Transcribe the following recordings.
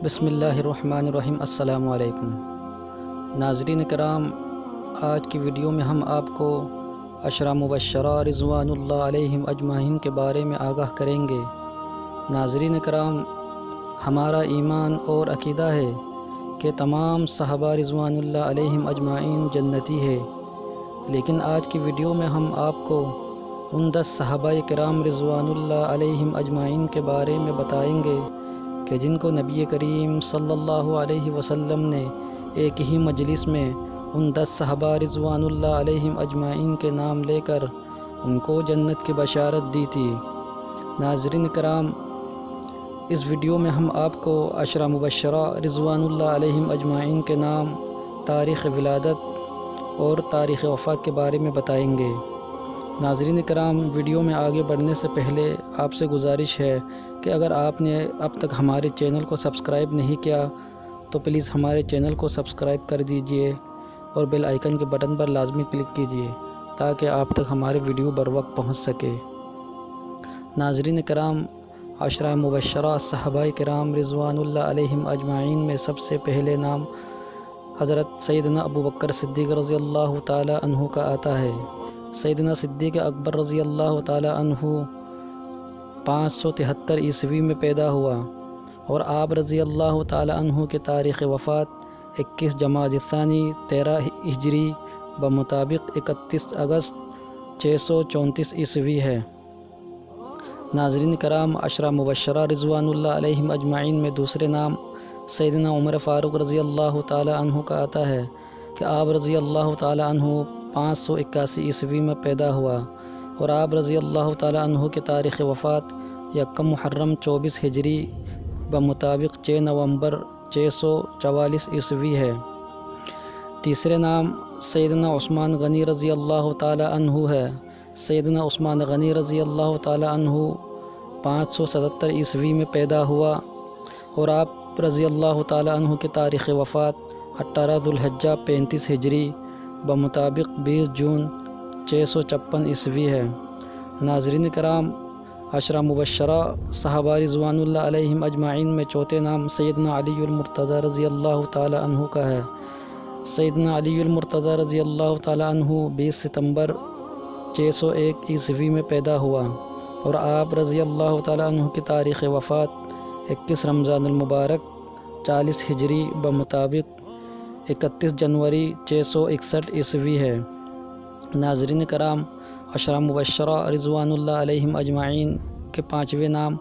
بسم اللہ الرحمن الرحیم۔ السلام علیکم ناظرین کرام، آج کی ویڈیو میں ہم آپ کو عشرہ مبشرہ رضوان اللہ علیہم اجمعین کے بارے میں آگاہ کریں گے۔ ناظرین کرام، ہمارا ایمان اور عقیدہ ہے کہ تمام صحابہ رضوان اللہ علیہم اجمعین جنتی ہے، لیکن آج کی ویڈیو میں ہم آپ کو ان 10 صحابہ کرام رضوان اللہ علیہم اجمعین کے بارے میں بتائیں گے کہ جن کو نبی کریم صلی اللہ علیہ وسلم نے ایک ہی مجلس میں ان 10 صحابہ رضوان اللہ علیہم اجمعین کے نام لے کر ان کو جنت کی بشارت دی تھی۔ ناظرین کرام، اس ویڈیو میں ہم آپ کو عشرہ مبشرہ رضوان اللہ علیہم اجمعین کے نام، تاریخ ولادت اور تاریخ وفات کے بارے میں بتائیں گے۔ ناظرین کرام، ویڈیو میں آگے بڑھنے سے پہلے آپ سے گزارش ہے کہ اگر آپ نے اب تک ہمارے چینل کو سبسکرائب نہیں کیا تو پلیز ہمارے چینل کو سبسکرائب کر دیجئے اور بیل آئیکن کے بٹن پر لازمی کلک کیجئے تاکہ آپ تک ہمارے ویڈیو بر وقت پہنچ سکے۔ ناظرین کرام، عشرہ مبشرہ صحابہ کرام رضوان اللہ علیہم اجمعین میں سب سے پہلے نام حضرت سیدنا ابو بکر صدیق رضی اللہ تعالی عنہ کا آتا ہے۔ سیدنا صدیق اکبر رضی اللہ تعالی عنہ 573 عیسوی میں پیدا ہوا اور آپ رضی اللہ تعالی عنہ کے تاریخ وفات 21 جمادی الثانی 13 ہجری بمطابق 31 اگست 634 عیسوی ہے۔ ناظرین کرام، عشرہ مبشرہ رضوان اللہ علیہم اجمعین میں دوسرے نام سیدنا عمر فاروق رضی اللہ تعالی عنہ کا آتا ہے کہ آپ رضی اللہ تعالی عنہ 581 عیسوی میں پیدا ہوا اور آپ رضی اللہ تعالی عنہ کے تاریخ وفات 1 محرم 24 ہجری بمطابق 6 نومبر 644 عیسوی ہے۔ تیسرے نام سیدنا عثمان غنی رضی اللہ تعالی عنہ ہے۔ سیدنا عثمان غنی رضی اللہ تعالی عنہ 577 عیسوی میں پیدا ہوا اور آپ رضی اللہ تعالی عنہ کے تاریخ وفات 18 ذوالحجہ 35 ہجری بمطابق 20 جون 656 عیسوی ہے۔ ناظرین کرام، عشرہ مبشرہ صحابہ رضوان اللہ علیہم اجمعین میں چوتھے نام سیدنا علی المرتضیٰ رضی اللہ تعالی عنہ کا ہے۔ سیدنا علی المرتضیٰ رضی اللہ تعالی عنہ 20 ستمبر 601 عیسوی میں پیدا ہوا اور آپ رضی اللہ تعالی عنہ کی تاریخ وفات 21 رمضان المبارک 40 ہجری بمطابق 31 جنوری 661 عیسوی ہے۔ ناظرین کرام، عشرہ مبشرہ رضوان اللہ علیہم اجمعین کے پانچویں نام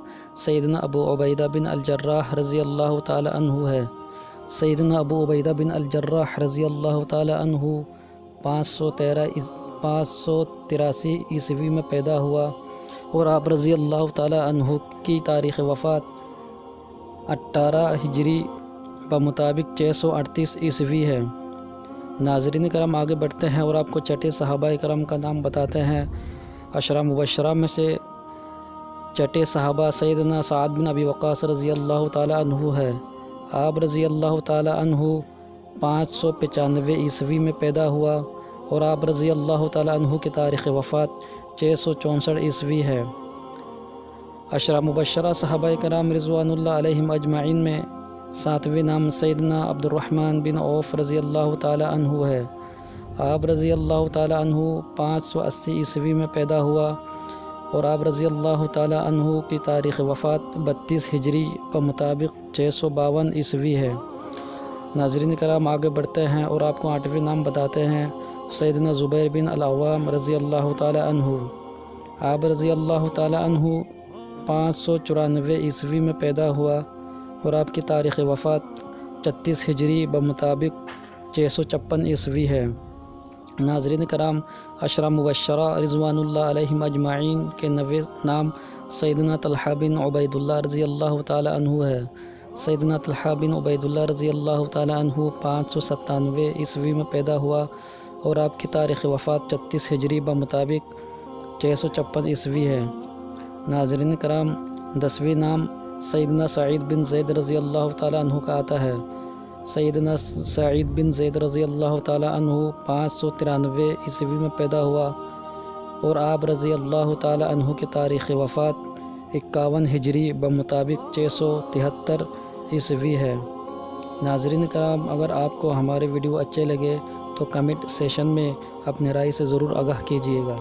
سیدنا ابو عبیدہ بن الجراح رضی اللہ تعالی عنہ ہے۔ سیدنا ابو عبیدہ بن الجراح رضی اللہ تعالی عنہ 583 عیسوی میں پیدا ہوا اور آپ رضی اللہ تعالی عنہ کی تاریخ وفات 18 ہجری بمطابق 638 عیسوی ہے۔ ناظرین کرام، آگے بڑھتے ہیں اور آپ کو چھٹے صحابہ کرام کا نام بتاتے ہیں۔ عشرہ مبشرہ میں سے چھٹے صحابہ سیدنا سعد بن ابی وقاص رضی اللہ تعالی عنہ ہے۔ آپ رضی اللہ تعالی عنہ 595 عیسوی میں پیدا ہوا اور آپ رضی اللہ تعالی عنہ کی تاریخ وفات 664 عیسوی ہے۔ عشرہ مبشرہ صحابہ کرام رضوان اللہ علیہم اجمعین میں ساتویں نام سیدنا عبد الرحمن بن عوف رضی اللہ تعالی عنہ ہے۔ آپ رضی اللہ تعالی عنہ 580 عیسوی میں پیدا ہوا اور آپ رضی اللہ تعالی عنہ کی تاریخ وفات 32 ہجری بمطابق 652 عیسوی ہے۔ ناظرین کرام، آگے بڑھتے ہیں اور آپ کو آٹھویں نام بتاتے ہیں سیدنا زبیر بن العوام رضی اللہ تعالی عنہ۔ آپ رضی اللہ تعالی عنہ 594 عیسوی میں پیدا ہوا اور آپ کی تاریخ وفات 36 ہجری بمطابق 656 عیسوی ہے۔ ناظرین کرام، عشرہ مبشرہ رضوان اللہ علیہم اجمعین کے نویں نام سیدنا طلحہ بن عبید اللہ رضی اللہ تعالی عنہ ہے۔ سیدنا طلحہ بن عبید اللہ رضی اللہ تعالی عنہ 597 عیسوی میں پیدا ہوا اور آپ کی تاریخ وفات 36 ہجری بمطابق 656 عیسوی ہے۔ ناظرین کرام، 10ویں نام سیدنا سعید بن زید رضی اللہ تعالی عنہ کا آتا ہے۔ سیدنا سعید بن زید رضی اللہ تعالی عنہ 593 عیسوی میں پیدا ہوا اور آپ رضی اللہ تعالی عنہ کی تاریخ وفات 51 ہجری بمطابق 673 عیسوی ہے۔ ناظرین کرام، اگر آپ کو ہمارے ویڈیو اچھے لگے تو کمنٹ سیشن میں اپنی رائے سے ضرور آگاہ کیجیے گا۔